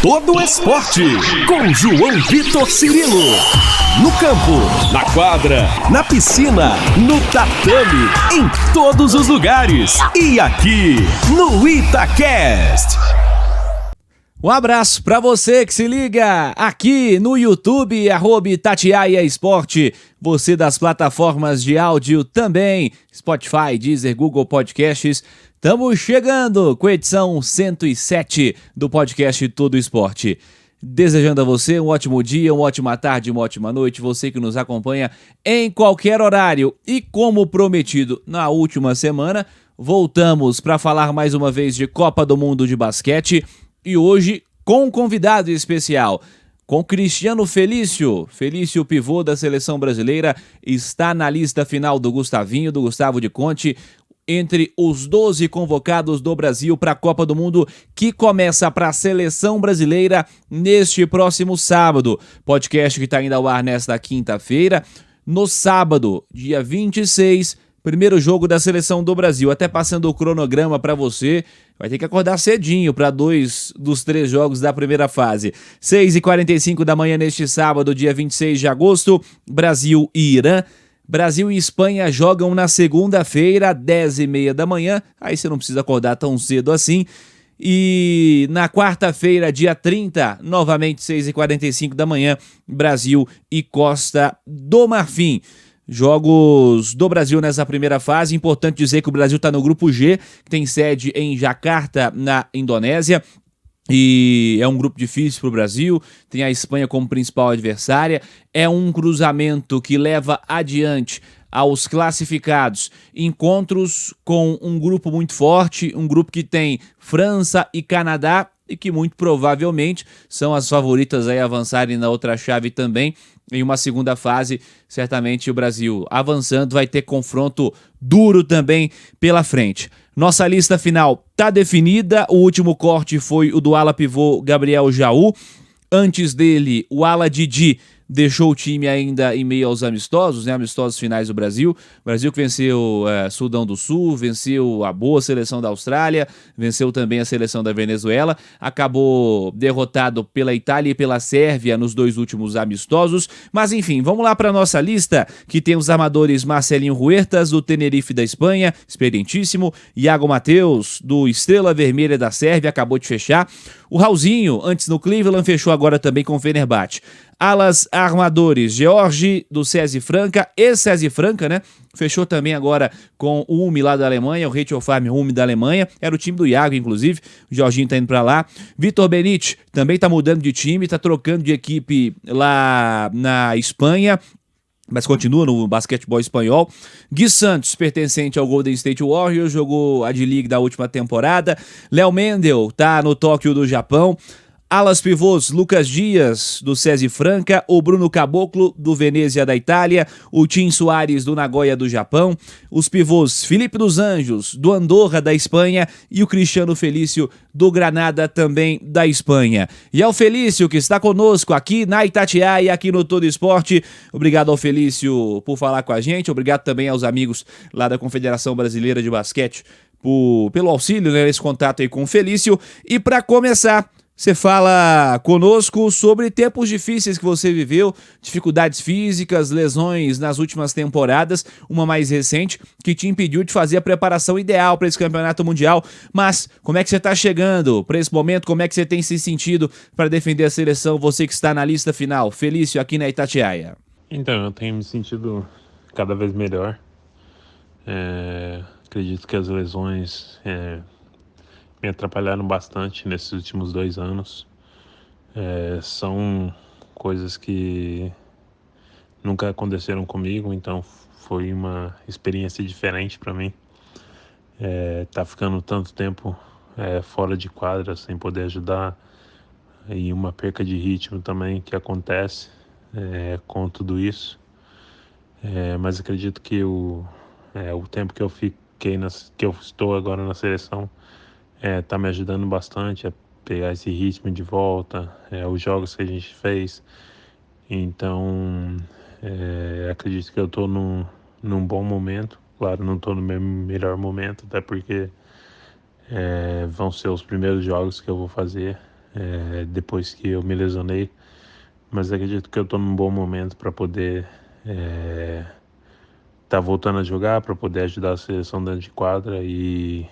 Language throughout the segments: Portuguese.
todo esporte, com João Vitor Cirilo. No campo, na quadra, na piscina, no tatame, em todos os lugares. E aqui, no Itacast. Um abraço pra você que se liga aqui no YouTube, @Itatiaia Esporte. Você das plataformas de áudio também, Spotify, Deezer, Google Podcasts. Estamos chegando com a edição 107 do podcast Todo Esporte. Desejando a você um ótimo dia, uma ótima tarde, uma ótima noite, você que nos acompanha em qualquer horário. E como prometido na última semana, voltamos para falar mais uma vez de Copa do Mundo de basquete e hoje com um convidado especial, com Cristiano Felício. Felício, pivô da seleção brasileira, está na lista final do Gustavinho, do Gustavo de Conte, entre os 12 convocados do Brasil para a Copa do Mundo, que começa para a seleção brasileira neste próximo sábado. Podcast que está indo ao ar nesta quinta-feira. No sábado, dia 26, primeiro jogo da seleção do Brasil. Até passando o cronograma para você, vai ter que acordar cedinho para 2 dos 3 jogos da primeira fase. 6h45 da manhã neste sábado, dia 26 de agosto, Brasil e Irã. Brasil e Espanha jogam na segunda-feira, 10h30 da manhã. Aí você não precisa acordar tão cedo assim. E na quarta-feira, dia 30, novamente 6h45 da manhã, Brasil e Costa do Marfim. Jogos do Brasil nessa primeira fase. Importante dizer que o Brasil está no grupo G, que tem sede em Jakarta, na Indonésia. E é um grupo difícil para o Brasil, tem a Espanha como principal adversária, é um cruzamento que leva adiante aos classificados encontros com um grupo muito forte, um grupo que tem França e Canadá e que muito provavelmente são as favoritas a avançarem na outra chave também. Em uma segunda fase, certamente o Brasil avançando vai ter confronto duro também pela frente. Nossa lista final está definida, o último corte foi o do ala pivô Gabriel Jaú. Antes dele, o ala Didi deixou o time ainda em meio aos amistosos, né? Amistosos finais do Brasil. O Brasil que venceu Sudão do Sul, venceu a boa seleção da Austrália, venceu também a seleção da Venezuela, acabou derrotado pela Itália e pela Sérvia nos 2 últimos amistosos. Mas enfim, vamos lá para a nossa lista, que tem os armadores Marcelinho Huertas, do Tenerife da Espanha, experientíssimo, Iago Mateus, do Estrela Vermelha da Sérvia, acabou de fechar. O Raulzinho, antes no Cleveland, fechou agora também com o Fenerbahçe. Alas armadores, Georgi do SESI Franca, ex-SESI Franca, né? Fechou também agora com o UME lá da Alemanha, o Rachel Farm UME da Alemanha. Era o time do Iago, inclusive. O Jorginho tá indo pra lá. Vitor Benite também tá mudando de time, tá trocando de equipe lá na Espanha, mas continua no basquetebol espanhol. Gui Santos, pertencente ao Golden State Warriors, jogou a D-League da última temporada. Léo Mendel tá no Tóquio do Japão. Alas pivôs, Lucas Dias, do SESI Franca, o Bruno Caboclo, do Venezia da Itália, o Tim Soares, do Nagoya do Japão, os pivôs Felipe dos Anjos, do Andorra da Espanha e o Cristiano Felício, do Granada também da Espanha. E ao Felício, que está conosco aqui na Itatiaia e aqui no Todo Esporte. Obrigado ao Felício por falar com a gente, obrigado também aos amigos lá da Confederação Brasileira de Basquete pelo auxílio, né, nesse contato aí com o Felício. E para começar, você fala conosco sobre tempos difíceis que você viveu, dificuldades físicas, lesões nas últimas temporadas, uma mais recente, que te impediu de fazer a preparação ideal para esse campeonato mundial. Mas como é que você está chegando para esse momento? Como é que você tem se sentido para defender a seleção, você que está na lista final? Felício, aqui na Itatiaia. Então, eu tenho me sentido cada vez melhor. Acredito que as lesões me atrapalharam bastante nesses últimos 2 anos. São coisas que nunca aconteceram comigo, então foi uma experiência diferente para mim. Tá ficando tanto tempo fora de quadra sem poder ajudar, e uma perca de ritmo também que acontece com tudo isso. Mas acredito que o tempo que eu que eu estou agora na seleção tá me ajudando bastante a pegar esse ritmo de volta, os jogos que a gente fez. Então, acredito que eu estou num bom momento. Claro, não estou no meu melhor momento, até porque vão ser os primeiros jogos que eu vou fazer depois que eu me lesionei, mas acredito que eu estou num bom momento para poder tá voltando a jogar, para poder ajudar a seleção dentro de quadra e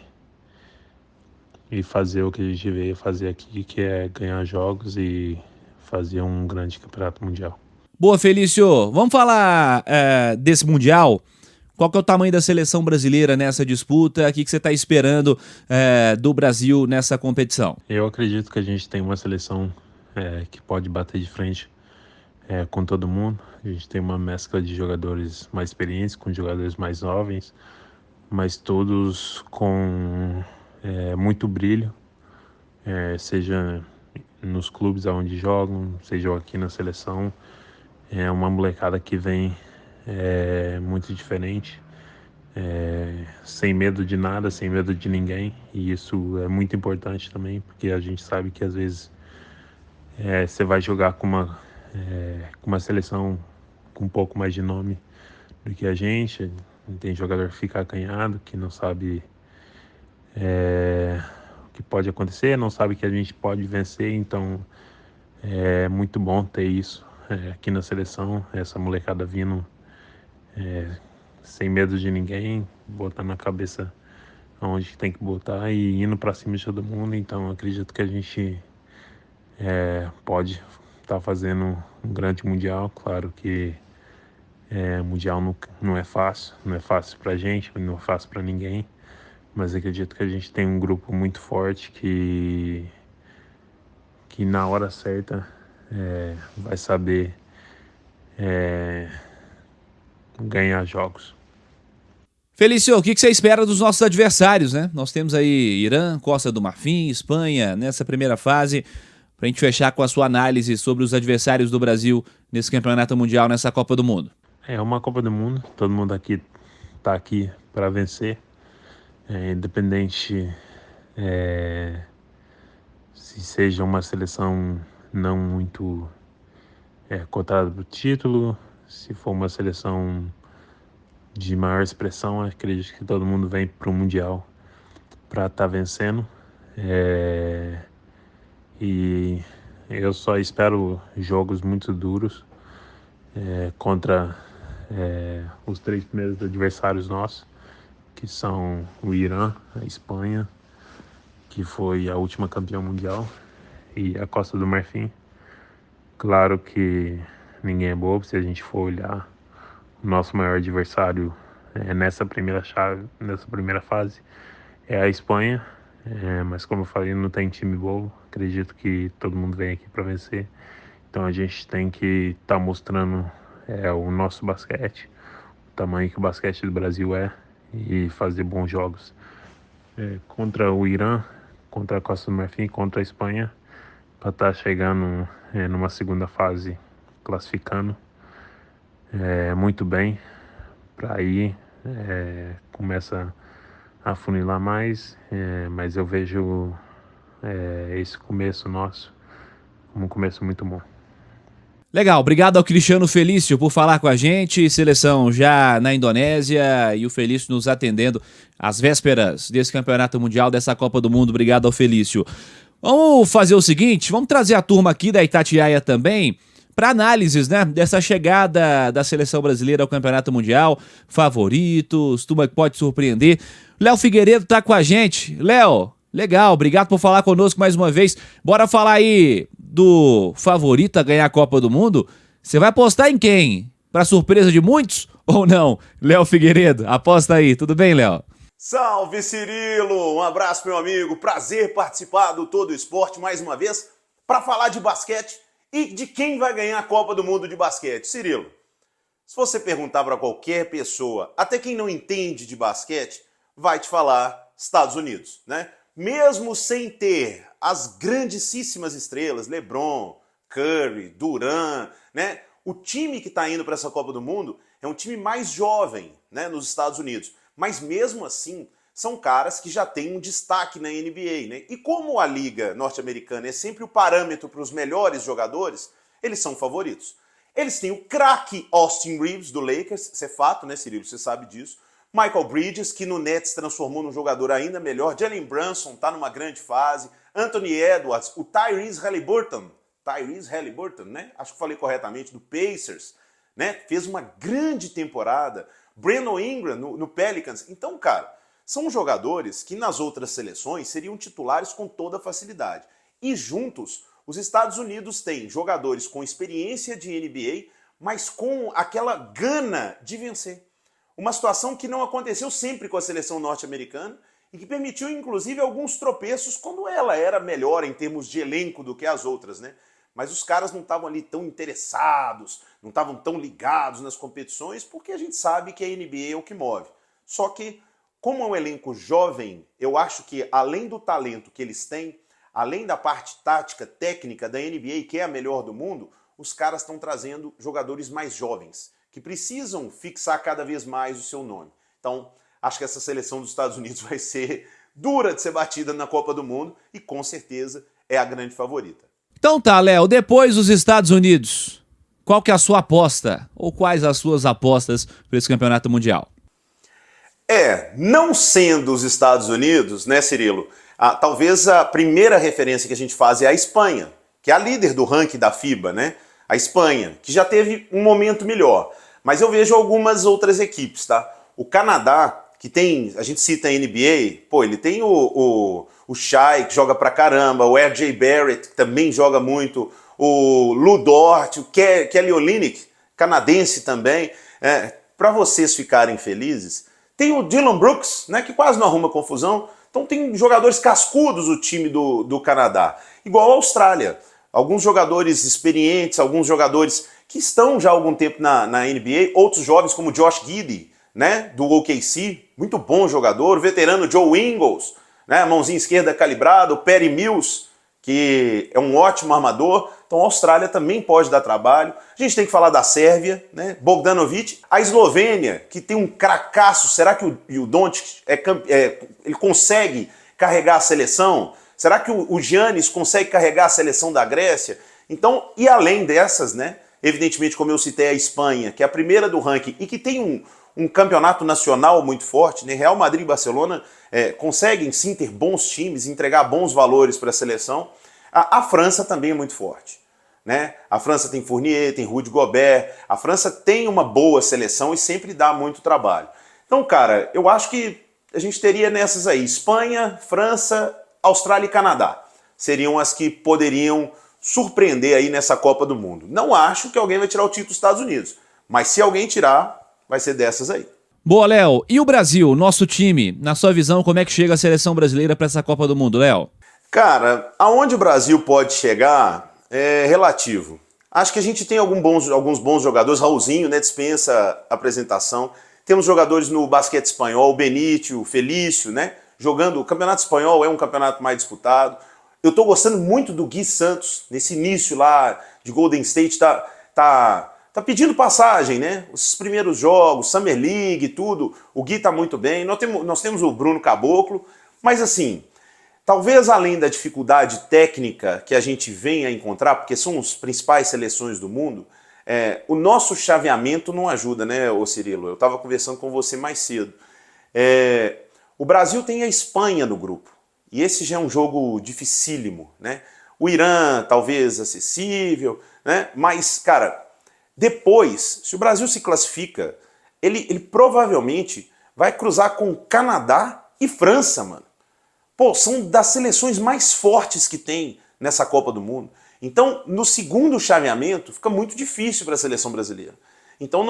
fazer o que a gente veio fazer aqui, que é ganhar jogos e fazer um grande campeonato mundial. Boa, Felício. Vamos falar desse Mundial. Qual que é o tamanho da seleção brasileira nessa disputa? O que você está esperando do Brasil nessa competição? Eu acredito que a gente tem uma seleção que pode bater de frente com todo mundo. A gente tem uma mescla de jogadores mais experientes com jogadores mais jovens, mas todos com muito brilho, seja nos clubes onde jogam, seja aqui na seleção. É uma molecada que vem muito diferente, sem medo de nada, sem medo de ninguém, e isso é muito importante também, porque a gente sabe que às vezes você vai jogar com uma seleção com um pouco mais de nome do que a gente. Tem jogador que fica acanhado, que não sabe o que pode acontecer, não sabe que a gente pode vencer, então é muito bom ter isso aqui na seleção, essa molecada vindo sem medo de ninguém, botando na cabeça onde tem que botar e indo para cima de todo mundo. Então acredito que a gente pode estar fazendo um grande mundial. Claro que mundial não é fácil, não é fácil pra gente, não é fácil para ninguém, mas acredito que a gente tem um grupo muito forte que na hora certa vai saber ganhar jogos. Felício, o que você espera dos nossos adversários, né? Nós temos aí Irã, Costa do Marfim, Espanha nessa primeira fase. Pra gente fechar com a sua análise sobre os adversários do Brasil nesse campeonato mundial, nessa Copa do Mundo. É uma Copa do Mundo, todo mundo aqui tá aqui para vencer, independente se seja uma seleção não muito cotada para o título, se for uma seleção de maior expressão, acredito que todo mundo vem para o Mundial para estar vencendo. E eu só espero jogos muito duros contra os 3 primeiros adversários nossos, que são o Irã, a Espanha, que foi a última campeã mundial, e a Costa do Marfim. Claro que ninguém é bobo. Se a gente for olhar, o nosso maior adversário nessa primeira fase é a Espanha, mas como eu falei, não tem time bobo. Acredito que todo mundo vem aqui para vencer, então a gente tem que estar mostrando o nosso basquete, o tamanho que o basquete do Brasil e fazer bons jogos contra o Irã, contra a Costa do Marfim, contra a Espanha, para estar chegando numa segunda fase classificando muito bem, para aí começa a funilar mais, mas eu vejo esse começo nosso como um começo muito bom. Legal, obrigado ao Cristiano Felício por falar com a gente, seleção já na Indonésia e o Felício nos atendendo às vésperas desse campeonato mundial, dessa Copa do Mundo. Obrigado ao Felício. Vamos fazer o seguinte, vamos trazer a turma aqui da Itatiaia também para análises, né, dessa chegada da seleção brasileira ao campeonato mundial, favoritos, turma que pode surpreender. Léo Figueiredo tá com a gente. Léo, legal, obrigado por falar conosco mais uma vez. Bora falar aí do favorito a ganhar a Copa do Mundo. Você vai apostar em quem? Para surpresa de muitos ou não? Léo Figueiredo, aposta aí. Tudo bem, Léo? Salve, Cirilo! Um abraço, meu amigo. Prazer participar do Todo Esporte mais uma vez para falar de basquete e de quem vai ganhar a Copa do Mundo de basquete. Cirilo, se você perguntar para qualquer pessoa, até quem não entende de basquete, vai te falar Estados Unidos, né? Mesmo sem ter as grandíssimas estrelas, LeBron, Curry, Durant, né? O time que está indo para essa Copa do Mundo é um time mais jovem, né, nos Estados Unidos. Mas mesmo assim, são caras que já têm um destaque na NBA, né? E como a liga norte-americana é sempre o parâmetro para os melhores jogadores, eles são favoritos. Eles têm o craque Austin Reeves do Lakers, isso é fato, né, Cirilo? Você sabe disso. Michael Bridges, que no Nets transformou num jogador ainda melhor. Jalen Brunson está numa grande fase. Anthony Edwards, o Tyrese Haliburton, né? Acho que falei corretamente, do Pacers, né? Fez uma grande temporada. Brandon Ingram no Pelicans. Então, cara, são jogadores que nas outras seleções seriam titulares com toda facilidade. E juntos, os Estados Unidos têm jogadores com experiência de NBA, mas com aquela gana de vencer. Uma situação que não aconteceu sempre com a seleção norte-americana e que permitiu, inclusive, alguns tropeços quando ela era melhor em termos de elenco do que as outras, né? Mas os caras não estavam ali tão interessados, não estavam tão ligados nas competições, porque a gente sabe que a NBA é o que move. Só que, como é um elenco jovem, eu acho que além do talento que eles têm, além da parte tática, técnica da NBA, que é a melhor do mundo, os caras estão trazendo jogadores mais jovens, que precisam fixar cada vez mais o seu nome. Então, acho que essa seleção dos Estados Unidos vai ser dura de ser batida na Copa do Mundo e, com certeza, é a grande favorita. Então tá, Léo, depois dos Estados Unidos, qual que é a sua aposta? Ou quais as suas apostas para esse campeonato mundial? Não sendo os Estados Unidos, né, Cirilo? Talvez a primeira referência que a gente faz é a Espanha, que é a líder do ranking da FIBA, né? A Espanha, que já teve um momento melhor. Mas eu vejo algumas outras equipes, tá? O Canadá, que tem, a gente cita a NBA, pô, ele tem o Shai, que joga pra caramba, o R.J. Barrett, que também joga muito, o Lu Dort, o Kelly Olynyk, canadense também. Para vocês ficarem felizes, tem o Dillon Brooks, né, que quase não arruma confusão. Então tem jogadores cascudos o time do Canadá. Igual a Austrália. Alguns jogadores experientes, alguns jogadores que estão já há algum tempo na NBA, outros jovens como Josh Giddey, né, do OKC, muito bom jogador, o veterano Joe Ingles, né, mãozinha esquerda calibrada, o Patty Mills, que é um ótimo armador. Então a Austrália também pode dar trabalho. A gente tem que falar da Sérvia, né, Bogdanovic, a Eslovênia, que tem um cracaço. Será que o Doncic ele consegue carregar a seleção? Será que o Giannis consegue carregar a seleção da Grécia? Então, e além dessas, né, evidentemente, como eu citei, a Espanha, que é a primeira do ranking e que tem um campeonato nacional muito forte, né? Real Madrid e Barcelona conseguem sim ter bons times, entregar bons valores para a seleção. A França também é muito forte, né? A França tem Fournier, tem Rudy Gobert, a França tem uma boa seleção e sempre dá muito trabalho. Então, cara, eu acho que a gente teria nessas aí, Espanha, França, Austrália e Canadá. Seriam as que poderiam surpreender aí nessa Copa do Mundo. Não acho que alguém vai tirar o título dos Estados Unidos, mas se alguém tirar, vai ser dessas aí. Boa, Léo. E o Brasil, nosso time? Na sua visão, como é que chega a seleção brasileira para essa Copa do Mundo, Léo? Cara, aonde o Brasil pode chegar é relativo. Acho que a gente tem alguns bons jogadores. Raulzinho, né, dispensa apresentação. Temos jogadores no basquete espanhol, o Benício, o Felício, né, jogando. O campeonato espanhol é um campeonato mais disputado. Eu tô gostando muito do Gui Santos, nesse início lá de Golden State, tá pedindo passagem, né? Os primeiros jogos, Summer League, tudo, o Gui tá muito bem. Nós temos o Bruno Caboclo, mas assim, talvez além da dificuldade técnica que a gente venha a encontrar, porque são as principais seleções do mundo, o nosso chaveamento não ajuda, né, ô Cirilo? Eu estava conversando com você mais cedo. O Brasil tem a Espanha no grupo, e esse já é um jogo dificílimo, né? O Irã, talvez acessível, né? Mas, cara, depois, se o Brasil se classifica, ele provavelmente vai cruzar com Canadá e França, mano. Pô, são das seleções mais fortes que tem nessa Copa do Mundo. Então, no segundo chaveamento, fica muito difícil para a seleção brasileira. Então,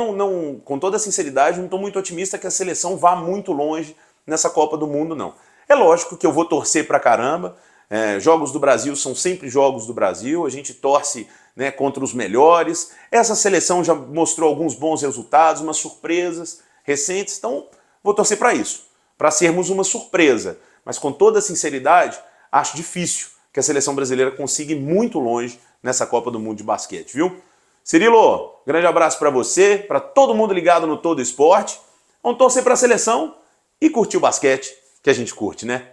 com toda a sinceridade, não estou muito otimista que a seleção vá muito longe nessa Copa do Mundo, não. É lógico que eu vou torcer pra caramba. Jogos do Brasil são sempre jogos do Brasil. A gente torce, né, contra os melhores. Essa seleção já mostrou alguns bons resultados, umas surpresas recentes. Então, vou torcer para isso, para sermos uma surpresa. Mas com toda a sinceridade, acho difícil que a seleção brasileira consiga ir muito longe nessa Copa do Mundo de basquete, viu? Cirilo, grande abraço para você, para todo mundo ligado no Todo Esporte. Vamos torcer para a seleção e curtir o basquete que a gente curte, né?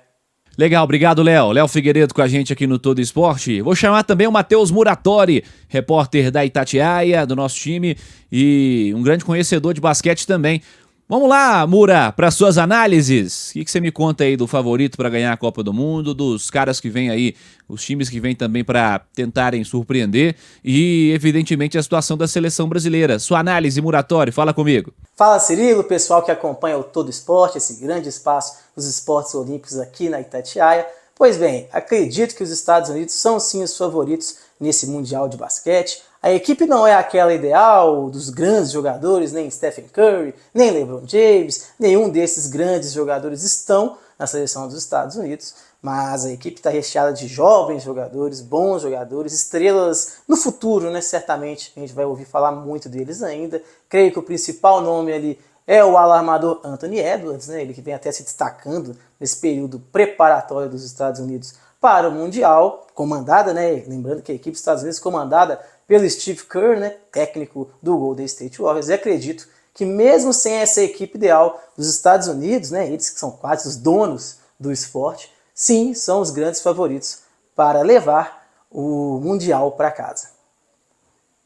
Legal, obrigado, Léo. Léo Figueiredo com a gente aqui no Todo Esporte. Vou chamar também o Matheus Muratori, repórter da Itatiaia, do nosso time, e um grande conhecedor de basquete também. Vamos lá, Mura, para suas análises. O que você me conta aí do favorito para ganhar a Copa do Mundo, dos caras que vêm aí, os times que vêm também para tentarem surpreender e, evidentemente, a situação da seleção brasileira. Sua análise, Muratório, fala comigo. Fala, Cirilo, pessoal que acompanha o Todo Esporte, esse grande espaço dos esportes olímpicos aqui na Itatiaia. Pois bem, acredito que os Estados Unidos são sim os favoritos nesse Mundial de Basquete. A equipe não é aquela ideal dos grandes jogadores, nem Stephen Curry, nem LeBron James, nenhum desses grandes jogadores estão na seleção dos Estados Unidos, mas a equipe está recheada de jovens jogadores, bons jogadores, estrelas no futuro, né? Certamente a gente vai ouvir falar muito deles ainda. Creio que o principal nome ali é o alarmador Anthony Edwards, né? Ele que vem até se destacando nesse período preparatório dos Estados Unidos para o Mundial, comandada, né? Lembrando que a equipe dos Estados Unidos é comandada pelo Steve Kerr, né? Técnico do Golden State Warriors, e acredito que mesmo sem essa equipe ideal dos Estados Unidos, né? Eles que são quase os donos do esporte, sim, são os grandes favoritos para levar o Mundial para casa.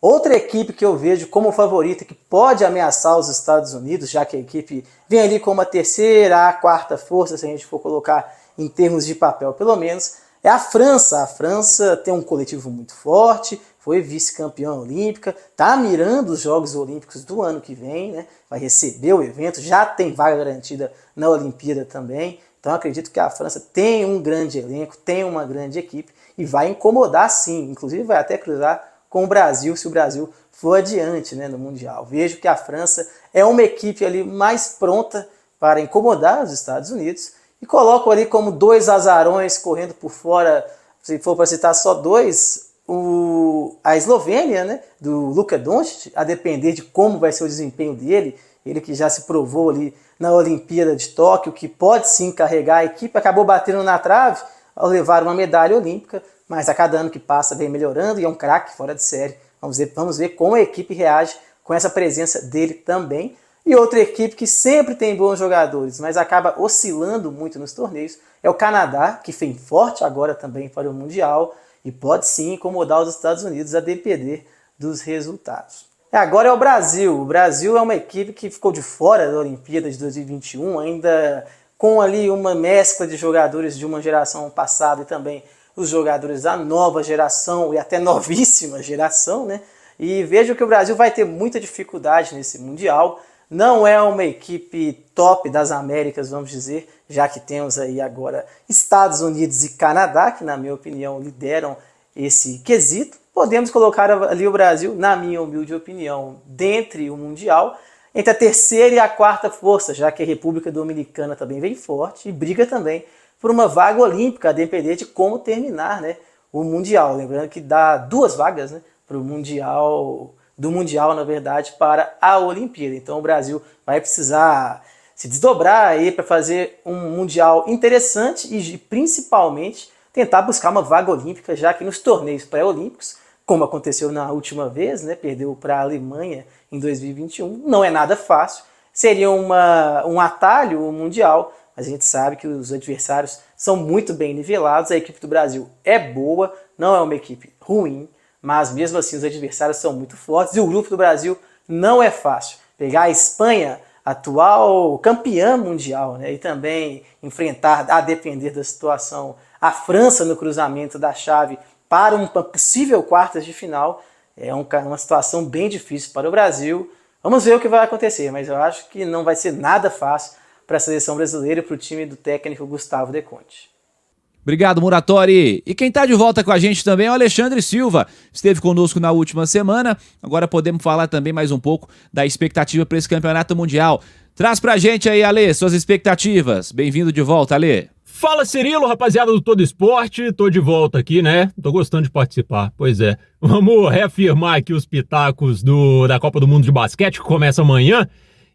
Outra equipe que eu vejo como favorita, que pode ameaçar os Estados Unidos, já que a equipe vem ali como a terceira, a quarta força, se a gente for colocar em termos de papel pelo menos, é a França. A França tem um coletivo muito forte, foi vice-campeã olímpica, está mirando os Jogos Olímpicos do ano que vem, né? Vai receber o evento, já tem vaga garantida na Olimpíada também. Então acredito que a França tem um grande elenco, tem uma grande equipe e vai incomodar sim, inclusive vai até cruzar com o Brasil, se o Brasil for adiante, né, no Mundial. Vejo que a França é uma equipe ali mais pronta para incomodar os Estados Unidos e coloco ali como dois azarões correndo por fora, se for para citar só dois, a Eslovênia, né, do Luka Doncic, a depender de como vai ser o desempenho dele, ele que já se provou ali na Olimpíada de Tóquio, que pode sim carregar a equipe, acabou batendo na trave ao levar uma medalha olímpica, mas a cada ano que passa vem melhorando e é um craque fora de série. Vamos ver como a equipe reage com essa presença dele também. E outra equipe que sempre tem bons jogadores, mas acaba oscilando muito nos torneios, é o Canadá, que vem forte agora também para o Mundial e pode sim incomodar os Estados Unidos a depender dos resultados. Agora é o Brasil. O Brasil é uma equipe que ficou de fora da Olimpíada de 2021, ainda com ali uma mescla de jogadores de uma geração passada e também os jogadores da nova geração e até novíssima geração, né? E vejo que o Brasil vai ter muita dificuldade nesse Mundial. Não é uma equipe top das Américas, vamos dizer, já que temos aí agora Estados Unidos e Canadá, que na minha opinião lideram esse quesito. Podemos colocar ali o Brasil, na minha humilde opinião, dentre o Mundial, entre a terceira e a quarta força, já que a República Dominicana também vem forte e briga também por uma vaga olímpica, a depender de como terminar, né, o Mundial. Lembrando que dá 2 vagas, né, para o Mundial, do Mundial, na verdade, para a Olimpíada. Então o Brasil vai precisar se desdobrar aí para fazer um Mundial interessante e principalmente tentar buscar uma vaga olímpica, já que nos torneios pré-olímpicos, como aconteceu na última vez, né, perdeu para a Alemanha em 2021, não é nada fácil, seria um atalho o Mundial, mas a gente sabe que os adversários são muito bem nivelados, a equipe do Brasil é boa, não é uma equipe ruim, mas mesmo assim os adversários são muito fortes e o grupo do Brasil não é fácil. Pegar a Espanha, atual campeã mundial, né, e também enfrentar, a depender da situação, a França no cruzamento da chave para uma possível quartas de final, é uma situação bem difícil para o Brasil. Vamos ver o que vai acontecer, mas eu acho que não vai ser nada fácil para a seleção brasileira e para o time do técnico Gustavo De Conte. Obrigado, Muratori. E quem está de volta com a gente também é o Alexandre Silva. Esteve conosco na última semana. Agora podemos falar também mais um pouco da expectativa para esse campeonato mundial. Traz pra gente aí, Ale, suas expectativas. Bem-vindo de volta, Ale. Fala, Cirilo, rapaziada do Todo Esporte. Tô de volta aqui, né? Tô gostando de participar. Pois é. Vamos reafirmar aqui os pitacos da Copa do Mundo de Basquete, que começa amanhã.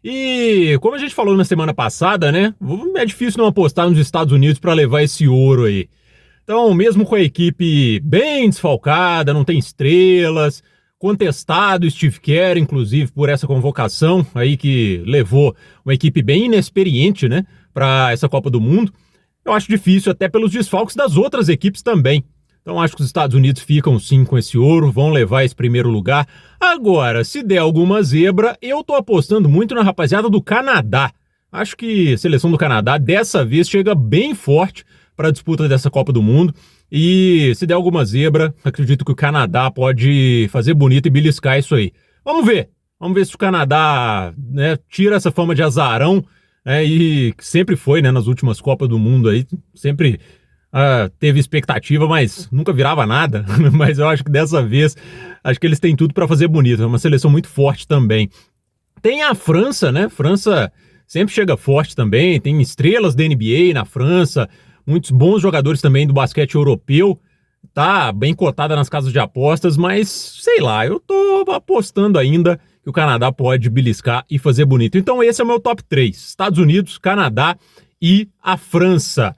E como a gente falou na semana passada, né? É difícil não apostar nos Estados Unidos para levar esse ouro aí. Então, mesmo com a equipe bem desfalcada, não tem estrelas, contestado Steve Kerr, inclusive, por essa convocação aí que levou uma equipe bem inexperiente, né, para essa Copa do Mundo. Eu acho difícil até pelos desfalques das outras equipes também. Então acho que os Estados Unidos ficam sim com esse ouro, vão levar esse primeiro lugar. Agora, se der alguma zebra, eu tô apostando muito na rapaziada do Canadá. Acho que a seleção do Canadá dessa vez chega bem forte para a disputa dessa Copa do Mundo. E se der alguma zebra, acredito que o Canadá pode fazer bonito e beliscar isso aí. Vamos ver se o Canadá, né, tira essa fama de azarão, e sempre foi, né, nas últimas Copas do Mundo aí, sempre teve expectativa, mas nunca virava nada. Mas eu acho que dessa vez, acho que eles têm tudo para fazer bonito. É uma seleção muito forte também. Tem a França, né? França sempre chega forte também. Tem estrelas da NBA na França, muitos bons jogadores também do basquete europeu. Tá bem cotada nas casas de apostas, mas sei lá, eu tô apostando ainda que o Canadá pode beliscar e fazer bonito. Então esse é o meu top 3. Estados Unidos, Canadá e a França.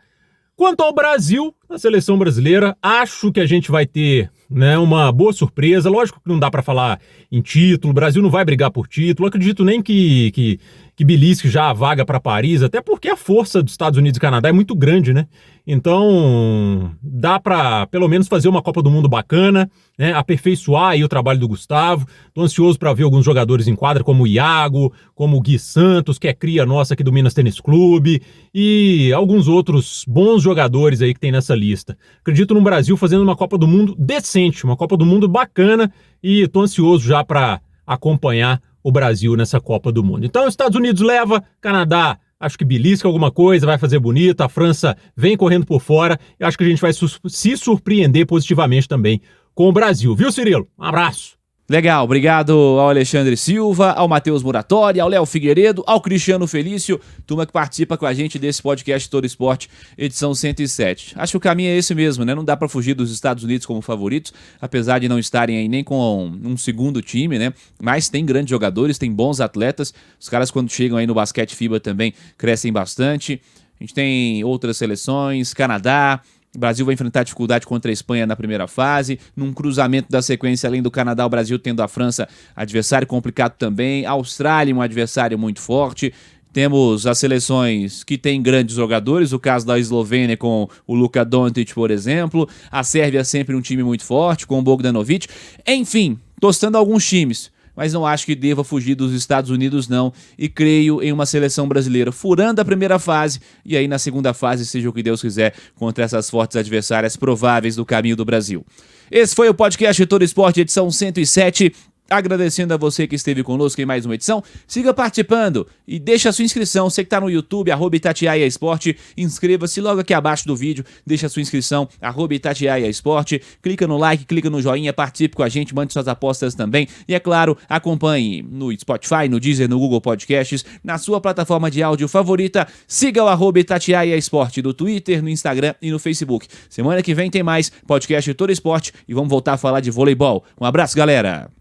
Quanto ao Brasil, a seleção brasileira, acho que a gente vai ter, né, uma boa surpresa. Lógico que não dá para falar em título, o Brasil não vai brigar por título. Acredito nem que belisque já a vaga para Paris, até porque a força dos Estados Unidos e Canadá é muito grande, né? Então, dá para pelo menos fazer uma Copa do Mundo bacana, né? Aperfeiçoar aí o trabalho do Gustavo. Tô ansioso para ver alguns jogadores em quadra, como o Iago, como o Gui Santos, que é cria nossa aqui do Minas Tênis Clube, e alguns outros bons jogadores aí que tem nessa lista. Acredito no Brasil fazendo uma Copa do Mundo decente, uma Copa do Mundo bacana, e tô ansioso já para acompanhar o Brasil nessa Copa do Mundo. Então, os Estados Unidos leva, Canadá acho que belisca alguma coisa, vai fazer bonito, a França vem correndo por fora, eu acho que a gente vai se surpreender positivamente também com o Brasil, viu, Cirilo? Um abraço! Legal, obrigado ao Alexandre Silva, ao Matheus Muratori, ao Léo Figueiredo, ao Cristiano Felício, turma que participa com a gente desse podcast Todo Esporte, edição 107. Acho que o caminho é esse mesmo, né? Não dá pra fugir dos Estados Unidos como favoritos, apesar de não estarem aí nem com um segundo time, né? Mas tem grandes jogadores, tem bons atletas, os caras quando chegam aí no basquete FIBA também crescem bastante. A gente tem outras seleções, Canadá. O Brasil vai enfrentar dificuldade contra a Espanha na primeira fase, num cruzamento da sequência, além do Canadá, o Brasil tendo a França, adversário complicado também, a Austrália, um adversário muito forte. Temos as seleções que têm grandes jogadores, o caso da Eslovênia com o Luka Doncic, por exemplo, a Sérvia sempre um time muito forte, com o Bogdanovic. Enfim, tostando alguns times, mas não acho que deva fugir dos Estados Unidos não, e creio em uma seleção brasileira furando a primeira fase, e aí na segunda fase, seja o que Deus quiser, contra essas fortes adversárias prováveis do caminho do Brasil. Esse foi o podcast Todo Esporte, edição 107, agradecendo a você que esteve conosco em mais uma edição. Siga participando e deixa a sua inscrição. Você que está no YouTube, @Itatiaia Esporte, inscreva-se logo aqui abaixo do vídeo, deixa a sua inscrição, @Itatiaia Esporte, clica no like, clica no joinha, participe com a gente, mande suas apostas também e, é claro, acompanhe no Spotify, no Deezer, no Google Podcasts, na sua plataforma de áudio favorita. Siga o @Itatiaia Esporte no Twitter, no Instagram e no Facebook. Semana que vem tem mais podcast Todo Esporte e vamos voltar a falar de voleibol. Um abraço, galera!